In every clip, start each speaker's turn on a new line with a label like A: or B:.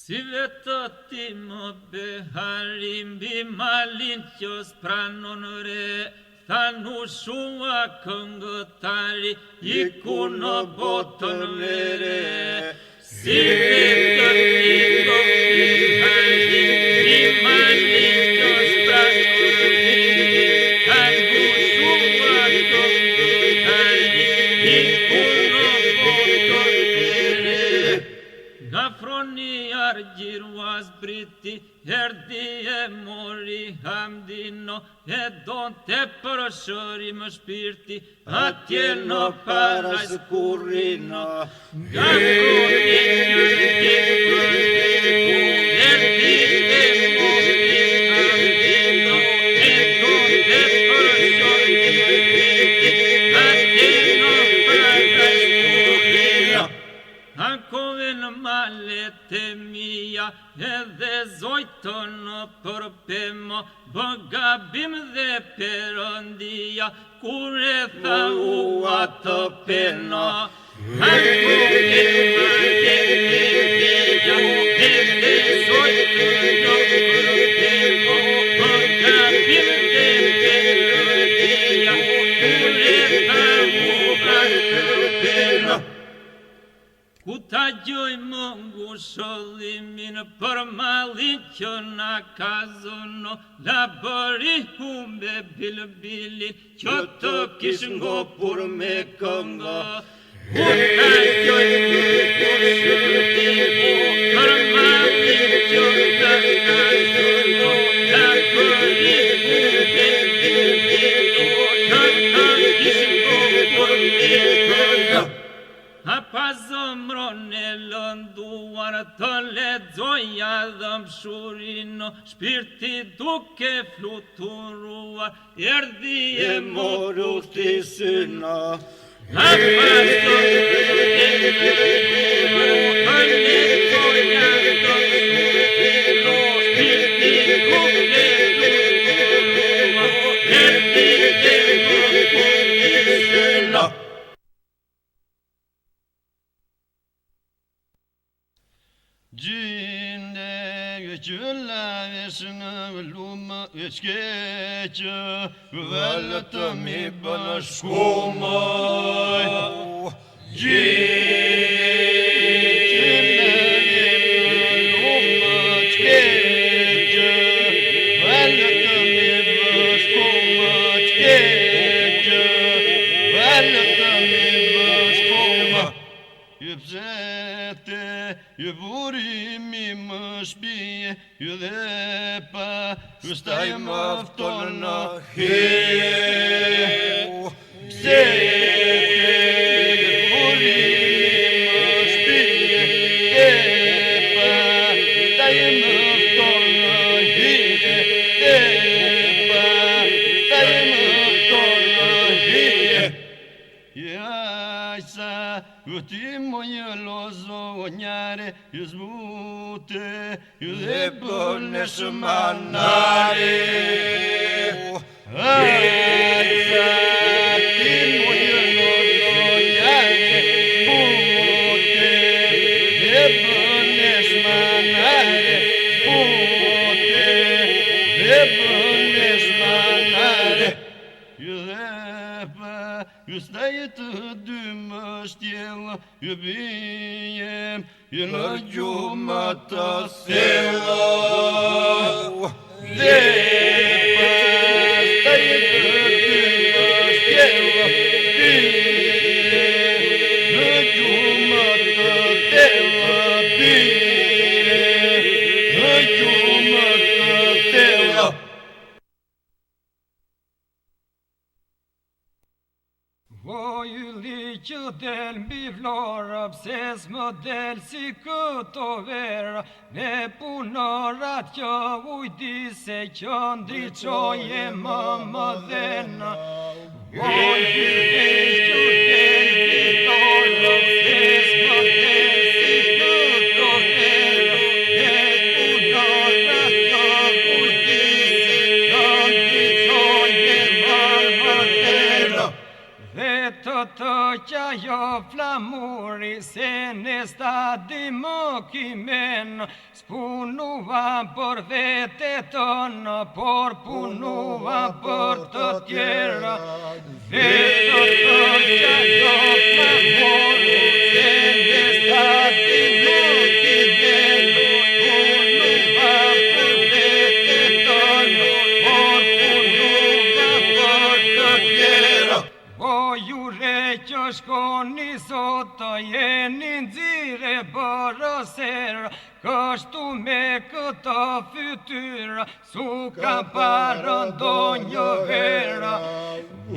A: Si vetë ti më beharim bi malin qës pranon re, thanu shua këngëtari, iku në botën vere. Si vetë ti më beharim bi malin qës pranon re, thanu shua këngëtari, iku në botën vere. Nga froni argjirua zbriti, herdi e mori hamdino, e don të përshëri më shpirti, atje në paras kurrino. Nga froni argjirua zbriti, herdi e mori hamdino, e don të përshëri më shpirti, atje në paras kurrino. Ankove në malet e mia, edhe zojtë në përpemo, bëgabim dhe perëndia, kur e tha ua të peno. Ankove në malet e mia, edhe zojtë në përpemo, bëgabim dhe perëndia, kur e tha ua të peno. Ku ta gjoj më ngushëllimin për malin që na ka zono, la bëri humbe bilbilin që të kish ngopur me këngë. Ku ta gjoj më ngushëllimin për malin që na ka zono, la bëri humbe bilbilin që të kish ngopur me këngë. A pa zëmron e lënduar të lexoja dëmshurino, shpirti duke fluturuar, erdhi e moru syno. A pa zëmron e lënduar të lexoja dëmshurino, shpirti duke fluturuar, erdhi e moru syno.
B: Gjinde qëllavesh në lumë qkeqë, vëllë të mi bënë shkumoj. Gjinde qëllavesh në lumë qkeqë, vëllë të mi bënë shkumoj qkeqë, vëllë të mi bënë shkumoj. Ju burimi më shpije, ju dhe pa, ju staj më fton në hije. Pse ju burimi më shpije, dhe pa, staj më fton në hije, dhe pa, staj më fton në hije. Jajsa, ju ti më një lozo njare, ju zbute, ju dhe bëne shmanare. Jajsa, ti më një lozo njare, zbute, dhe bëne shmanare, zbute, dhe bëne shmanare. Ju dhe pa, ju staj të dy më shtjellë, ju bijem, ju në gjumë të thellë. Dhe pa, staj të dy më shtjellë, bijem, në gjumë të thellë, bijem, në gjumë të thellë.
C: O ylli që del mbi vlora, pse s'më del si këto vera, me punorat që ujdi se që ndriqoje më dhena. O ylli që del mbi vlora, pse s'më del si këto vera, me punorat që ujdi se që ndriqoje më dhena. Dhe të qajo flamuri, se ne stadi më kimen, s'punua për vete tënë, por punua për të tjera. Dhe të qajo flamuri, se ne stadi më kimen, punua për vete tënë, por punua për të tjera. O jure që shkoni sot të jeni nxire bërëser, kështu me këto fytyra, su ka parë ndonjë vera. O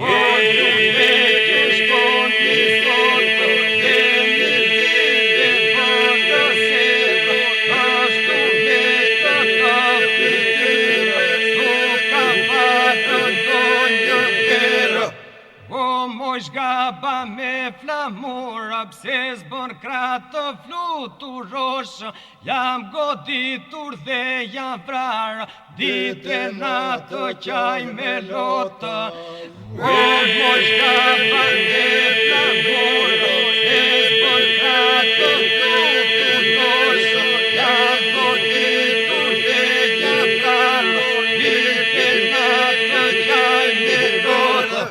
C: jure që shkoni sot të jeni nxire bërëser, kështu me këto fytyra, su ka parë ndonjë vera. O moj shgaba me flamura, pse s'bën kratë fluturosh, jam goditur dhe jam vrarë, dite natë qaj me lotë. O moj shgaba me flamura, pse s'bën kratë fluturosh, jam goditur dhe jam vrarë, dite natë qaj me lotë.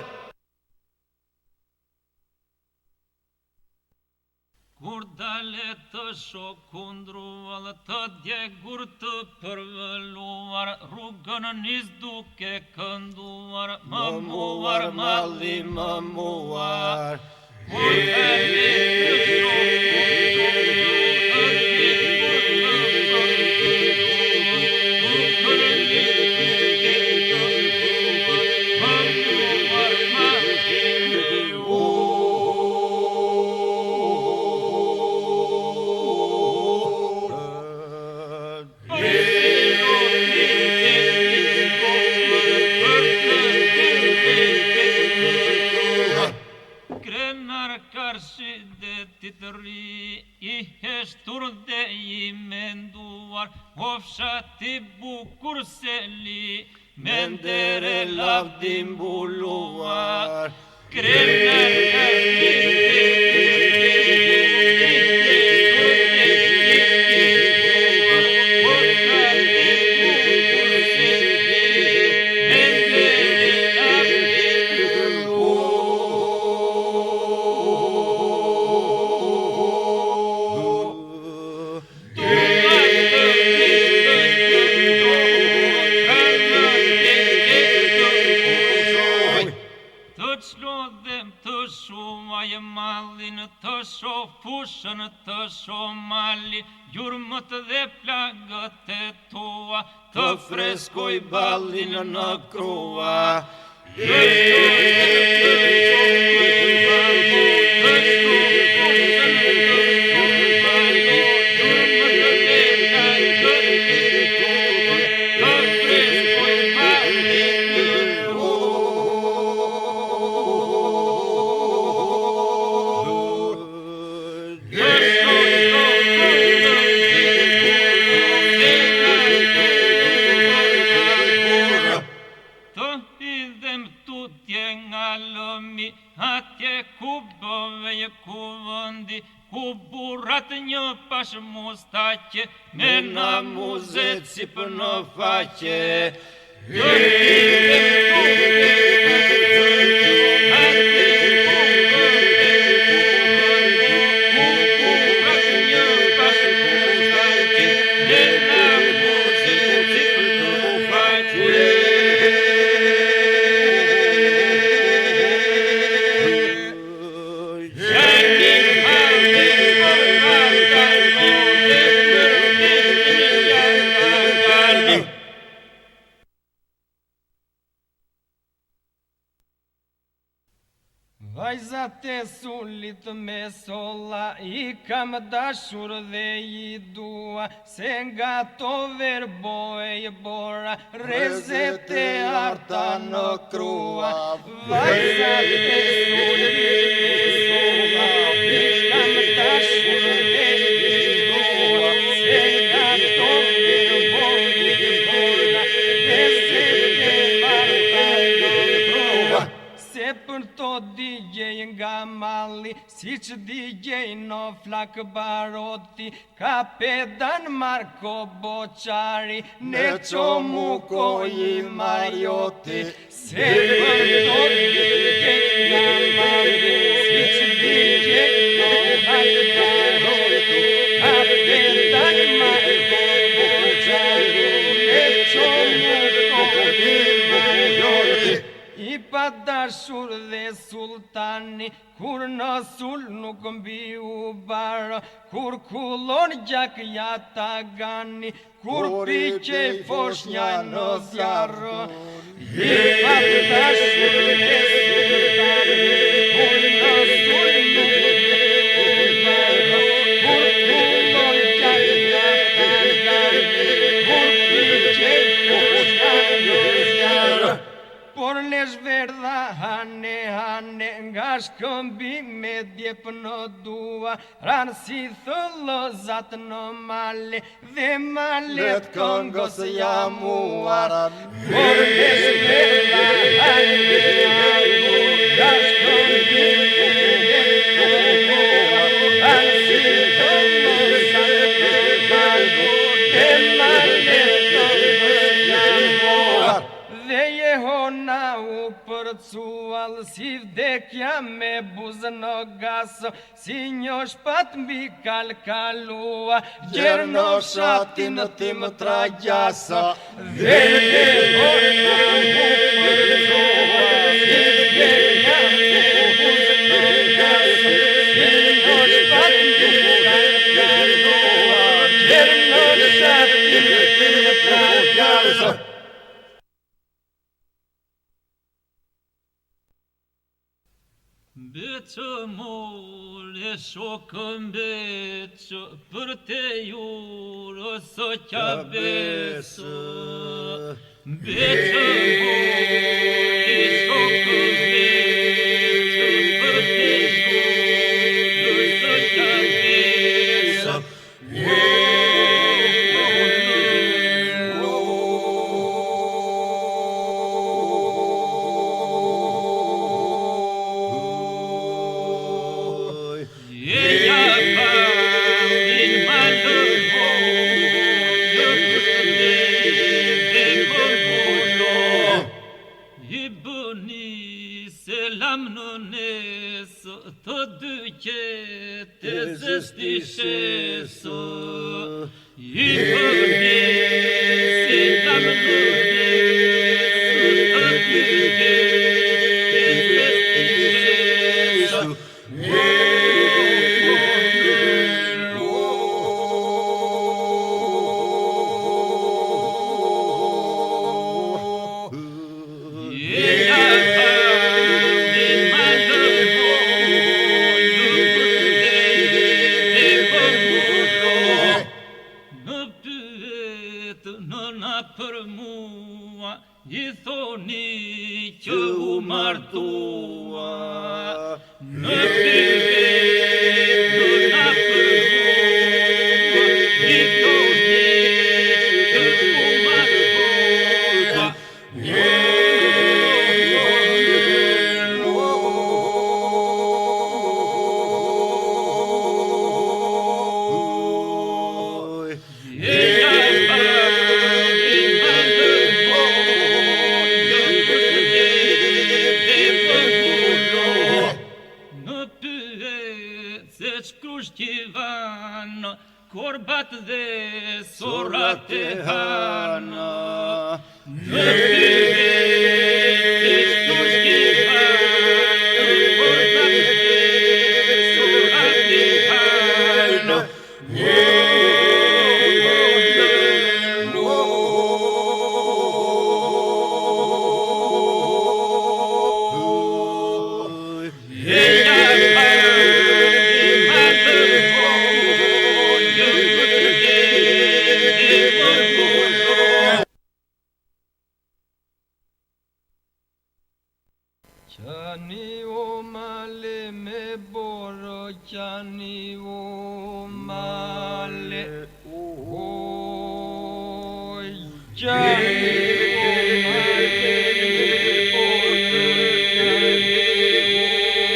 A: Kur dale të shokundruar, të djegur të përvëluar, rrugën nis duke kënduar, më muar, malli më muar. Kur dale të shokundruar, të djegur të përvëluar, rrugën nis duke kënduar, më muar, malli më muar. Të ri, i heshtur dhe i menduar, ofshati bukur seli, mendere lavdi mbuluar. Krenar fushën të shomali, jurmët dhe plagët e tua, të freskoj ballin në krua. Mustaqe, me namuzet si për në faqe. Vajzat e sulit me solla, i kam dashur dhe i dua, se nga to verboj bora, rezet e arta në krua. Vajzat e sulit me solla, i kam dashur dhe i dua, se nga to verboj bora, rezet e arta në krua. Se për to digjej nga malli, si që digjej në flak baroti, ka pedan Marko Boqari, ne qomu ko I Marioti, se përdo digjej nga malli, si që digjej në flak baroti, ka pedan Marko Boqari, ne qomu ko I Marioti. I pa dashur dhe sultani, kur në sul nuk mbi u barë, kur kullon gjak jata gani, kur piqe foshnja në zjarë. I pa dashur dhe sultani, kur në sul nuk mbi u barë, kur kullon gjak jata gani, kur piqe foshnja në zjarë. Por në shverdha hane nga shkëmbi me djep në dua, ranë si thëllëzat në male dhe malet këngës jamuar. Por në shverdha hane nga shkëmbi me djep në dua, ranë si thëllëzat në male dhe malet këngës jamuar. Dhe Jehona u përcual si vdekja me buzë në gasë, si një shpat mbi kalkalua, gjerë në shatin tim tragjasa. Dhe Jehona u përcual si vdekja me buzë në gasë, si një shpat mbi kalkalua, gjerë në shatin tim tragjasa.
D: Beçë more shokën beçë, për te jurë së kja besë. Beçë more shokën beçë, për te jurë së kja besë. Të dyqe të zështishesë, I përni se dam nënesë, të dyqe të zështishesë. I thoni që u martua, në pyet nëna për mua, I thoni që u martua. Korbat dhe sorat e hana, në pyet se shkushkivan, korbat dhe sorat e hana.
A: Qani o male me borë, qani o male, oj, qani o male me borë, qani o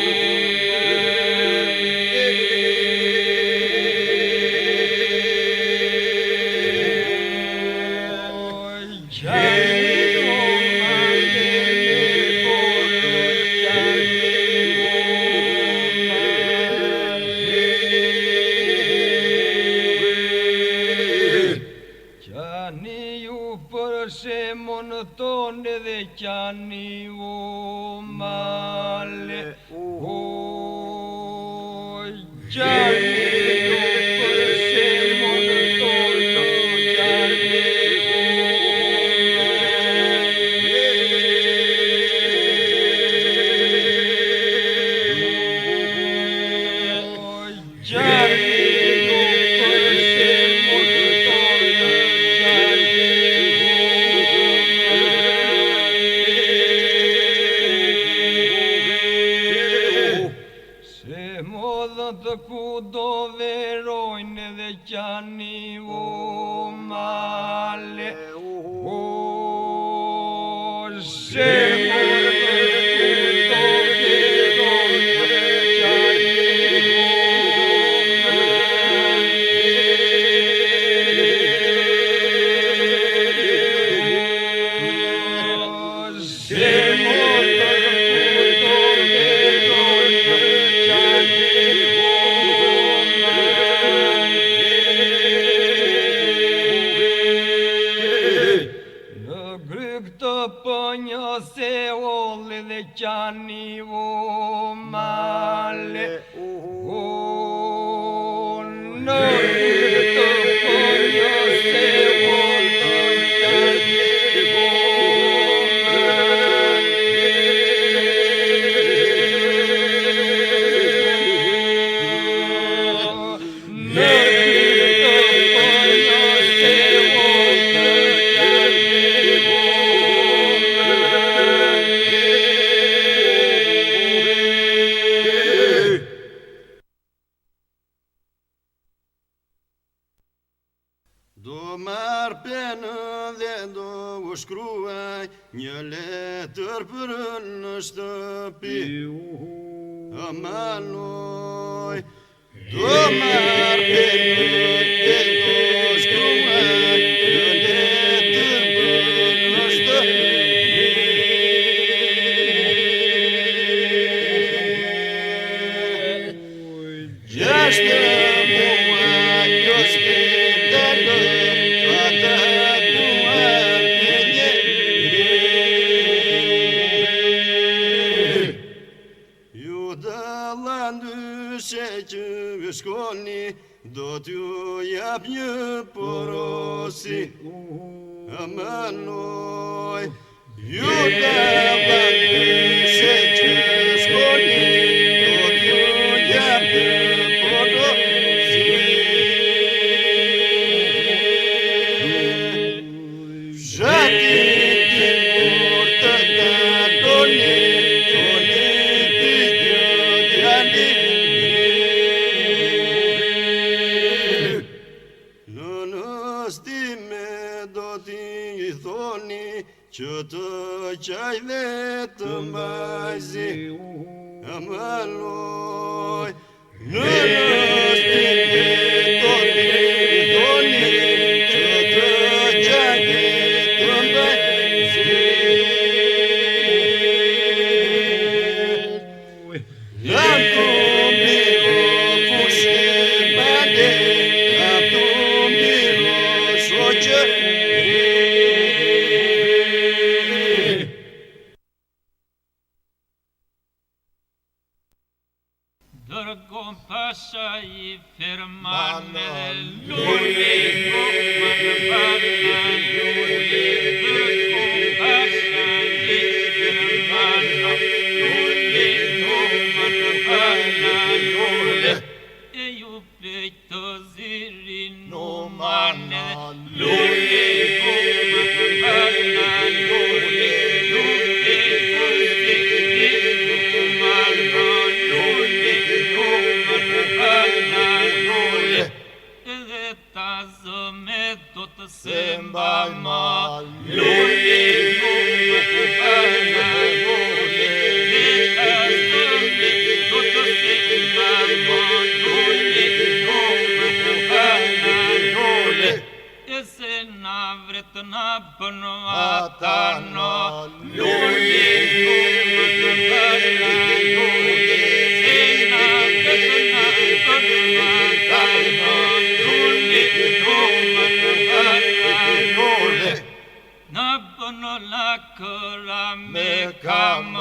C: Come